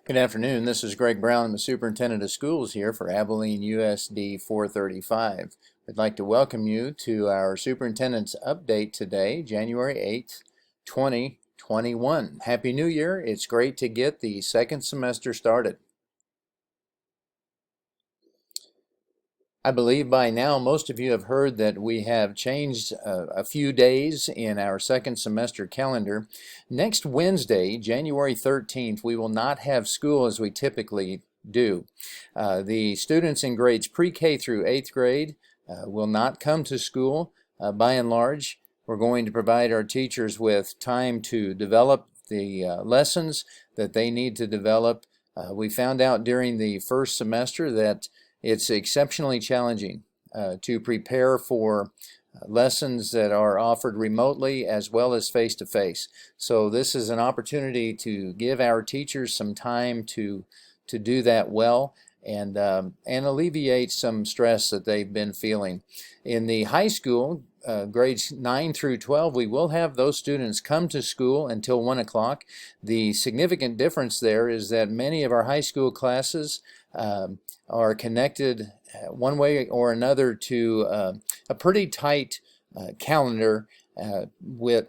Good afternoon. This is Greg Brown. I'm the Superintendent of Schools here for Abilene USD 435. We'd like to welcome you to our Superintendent's Update today, January 8th, 2021. Happy New Year. It's great to get the second semester started. I believe by now most of you have heard that we have changed a few days in our second semester calendar. Next Wednesday, January 13th, we will not have school as we typically do. The students in grades pre-K through 8th grade will not come to school. By and large, we're going to provide our teachers with time to develop the lessons that they need to develop. We found out during the first semester that it's exceptionally challenging to prepare for lessons that are offered remotely as well as face-to-face. So this is an opportunity to give our teachers some time to do that well and alleviate some stress that they've been feeling. In the high school, grades 9 through 12, we will have those students come to school until 1 o'clock. The significant difference there is that many of our high school classes are connected one way or another to a pretty tight calendar,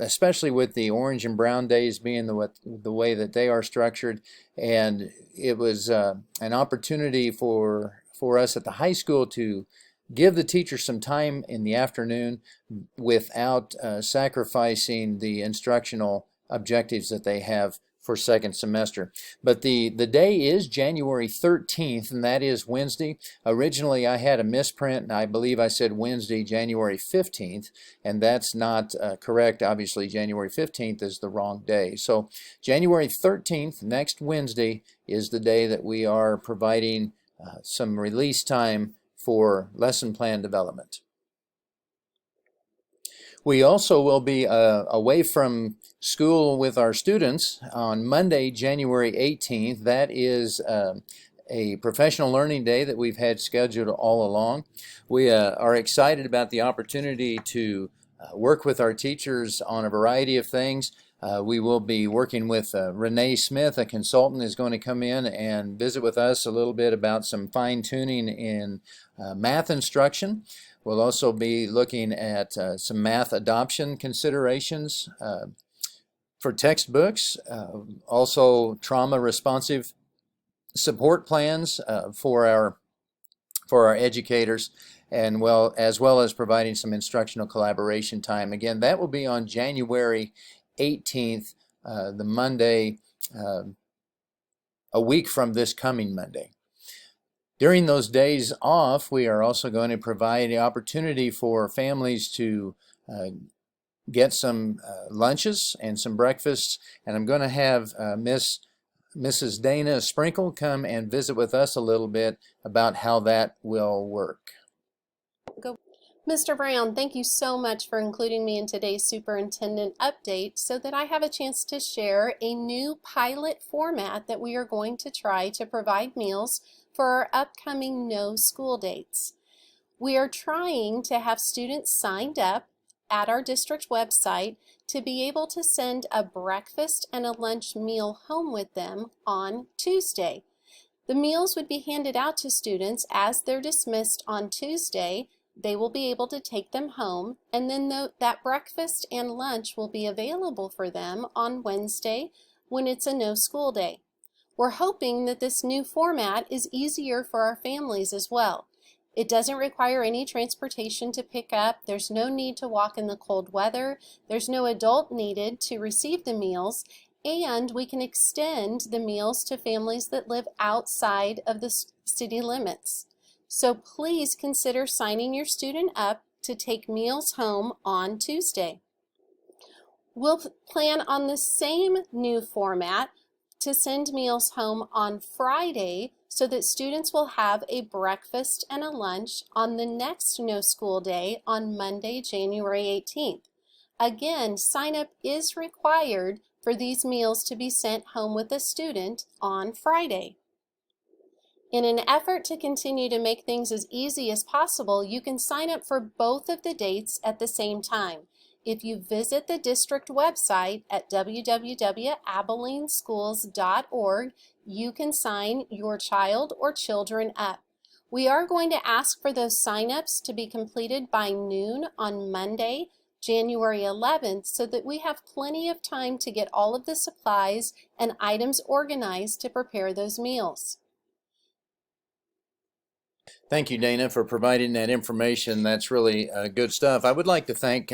especially with the orange and brown days being the way that they are structured. And it was an opportunity for us at the high school to give the teacher some time in the afternoon without sacrificing the instructional objectives that they have for second semester. But the day is January 13th, and that is Wednesday. Originally, I had a misprint, and I believe I said Wednesday, January 15th, and that's not correct. Obviously, January 15th is the wrong day. So January 13th, next Wednesday, is the day that we are providing some release time for lesson plan development. We also will be away from school with our students on Monday, January 18th. That is a professional learning day that we've had scheduled all along. We are excited about the opportunity to work with our teachers on a variety of things. We will be working with Renee Smith, a consultant, is going to come in and visit with us a little bit about some fine-tuning in math instruction. We'll also be looking at some math adoption considerations for textbooks, also trauma-responsive support plans for our educators, and as well as providing some instructional collaboration time. Again, that will be on January 18th, the Monday, a week from this coming Monday. During those days off, we are also going to provide the opportunity for families to get some lunches and some breakfasts, and I'm going to have Mrs. Dana Sprinkle come and visit with us a little bit about how that will work. Go. Mr. Brown, thank you so much for including me in today's superintendent update so that I have a chance to share a new pilot format that we are going to try to provide meals for our upcoming no school dates. We are trying to have students signed up at our district website to be able to send a breakfast and a lunch meal home with them on Tuesday. The meals would be handed out to students as they're dismissed on Tuesday. They will be able to take them home, and then that breakfast and lunch will be available for them on Wednesday when it's a no school day. We're hoping that this new format is easier for our families as well. It doesn't require any transportation to pick up. There's no need to walk in the cold weather. There's no adult needed to receive the meals, and we can extend the meals to families that live outside of the city limits. So please consider signing your student up to take meals home on Tuesday. We'll plan on the same new format to send meals home on Friday so that students will have a breakfast and a lunch on the next no school day on Monday, January 18th. Again, sign up is required for these meals to be sent home with a student on Friday. In an effort to continue to make things as easy as possible, you can sign up for both of the dates at the same time. If you visit the district website at www.abileneschools.org, you can sign your child or children up. We are going to ask for those sign-ups to be completed by noon on Monday, January 11th, so that we have plenty of time to get all of the supplies and items organized to prepare those meals. Thank you, Dana, for providing that information. That's really good stuff. I would like to thank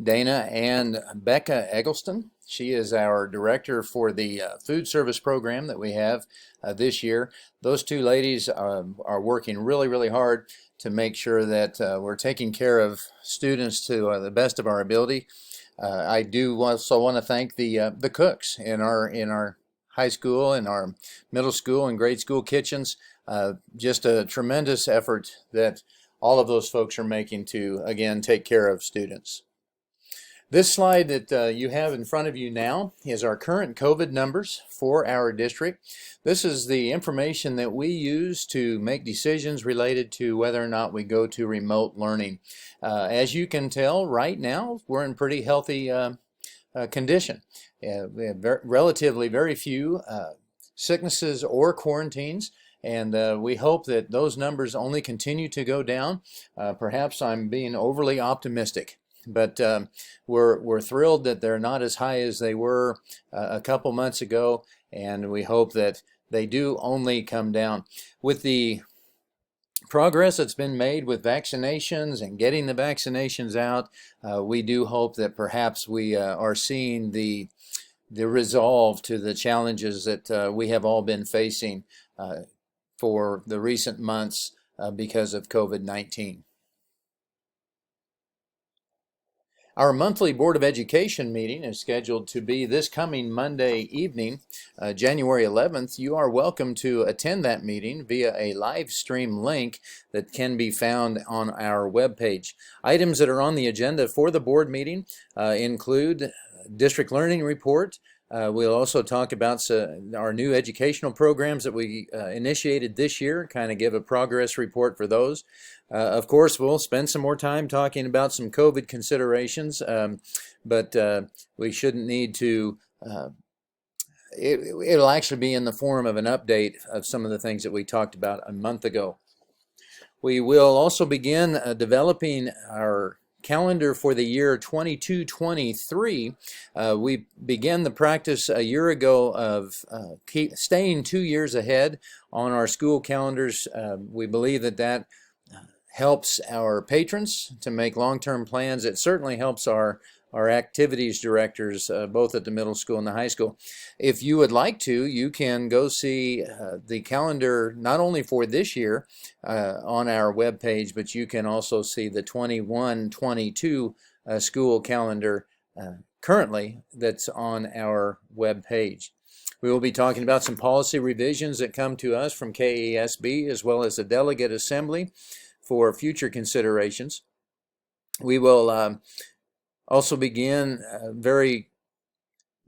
Dana and Becca Eggleston. She is our director for the food service program that we have this year. Those two ladies are working really, really hard to make sure that we're taking care of students to the best of our ability. I do also want to thank the cooks in our high school and our middle school and grade school kitchens. Just a tremendous effort that all of those folks are making to, again, take care of students. This slide that you have in front of you now is our current COVID numbers for our district. This is the information that we use to make decisions related to whether or not we go to remote learning. As you can tell, right now, we're in pretty healthy condition. We have relatively very few sicknesses or quarantines. And we hope that those numbers only continue to go down. Perhaps I'm being overly optimistic, but we're thrilled that they're not as high as they were a couple months ago, and we hope that they do only come down. With the progress that's been made with vaccinations and getting the vaccinations out, we do hope that perhaps we are seeing the resolve to the challenges that we have all been facing for the recent months because of COVID-19. Our monthly Board of Education meeting is scheduled to be this coming Monday evening, January 11th. You are welcome to attend that meeting via a live stream link that can be found on our webpage. Items that are on the agenda for the board meeting include District Learning Report. We'll also talk about our new educational programs that we initiated this year, kind of give a progress report for those. Of course, we'll spend some more time talking about some COVID considerations, but we shouldn't need to, it'll actually be in the form of an update of some of the things that we talked about a month ago. We will also begin developing our calendar for the year 22-23. We began the practice a year ago of staying 2 years ahead on our school calendars. We believe that helps our patrons to make long-term plans. It certainly helps our activities directors, both at the middle school and the high school. If you would like to, you can go see the calendar not only for this year on our webpage, but you can also see the 21-22 school calendar currently that's on our webpage. We will be talking about some policy revisions that come to us from KESB as well as the Delegate Assembly for future considerations. We will also begin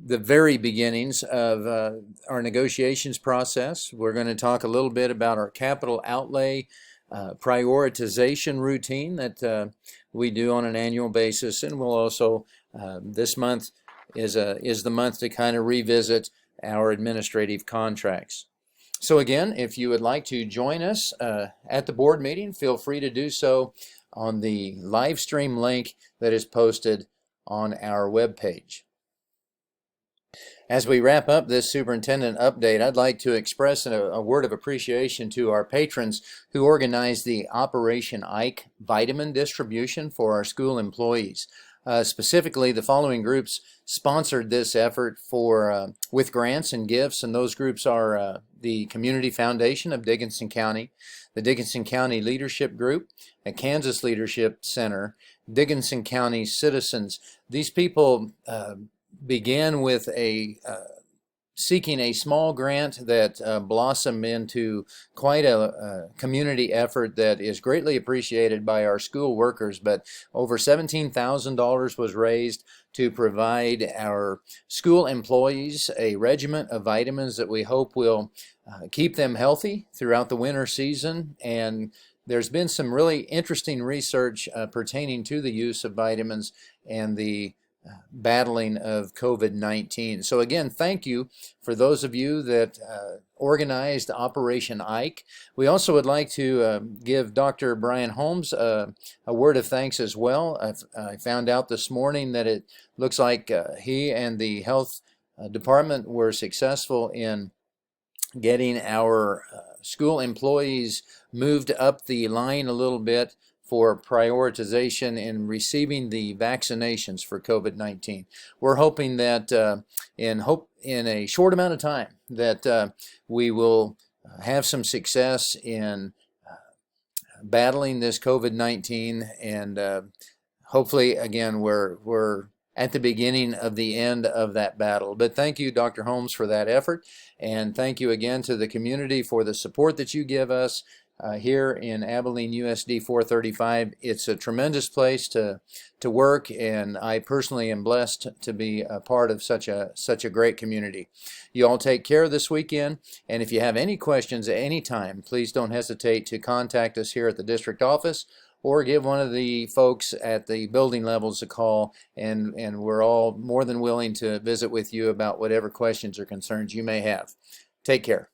the very beginnings of our negotiations process. We're going to talk a little bit about our capital outlay prioritization routine that we do on an annual basis, and we'll also this month is the month to kind of revisit our administrative contracts. So again, if you would like to join us at the board meeting, feel free to do so on the live stream link that is posted on our webpage. As we wrap up this superintendent update, I'd like to express a word of appreciation to our patrons who organized the Operation Ike vitamin distribution for our school employees. Specifically, the following groups sponsored this effort with grants and gifts, and those groups are the Community Foundation of Dickinson County, the Dickinson County Leadership Group, a Kansas Leadership Center, Dickinson County Citizens. These people began with seeking a small grant that blossomed into quite a community effort that is greatly appreciated by our school workers. But over $17,000 was raised to provide our school employees a regiment of vitamins that we hope will keep them healthy throughout the winter season and there's been some really interesting research pertaining to the use of vitamins and the battling of COVID-19. So again, thank you for those of you that organized Operation Ike. We also would like to give Dr. Brian Holmes a word of thanks as well. I found out this morning that it looks like he and the health department were successful in getting our school employees moved up the line a little bit for prioritization in receiving the vaccinations for COVID-19. We're hoping that in a short amount of time that we will have some success in battling this COVID-19, and hopefully again we're at the beginning of the end of that battle. But thank you, Dr. Holmes, for that effort, and thank you again to the community for the support that you give us here in Abilene USD 435. It's a tremendous place to work, and I personally am blessed to be a part of such a great community. You all take care this weekend, and if you have any questions at any time, please don't hesitate to contact us here at the district office, or give one of the folks at the building levels a call, and we're all more than willing to visit with you about whatever questions or concerns you may have. Take care.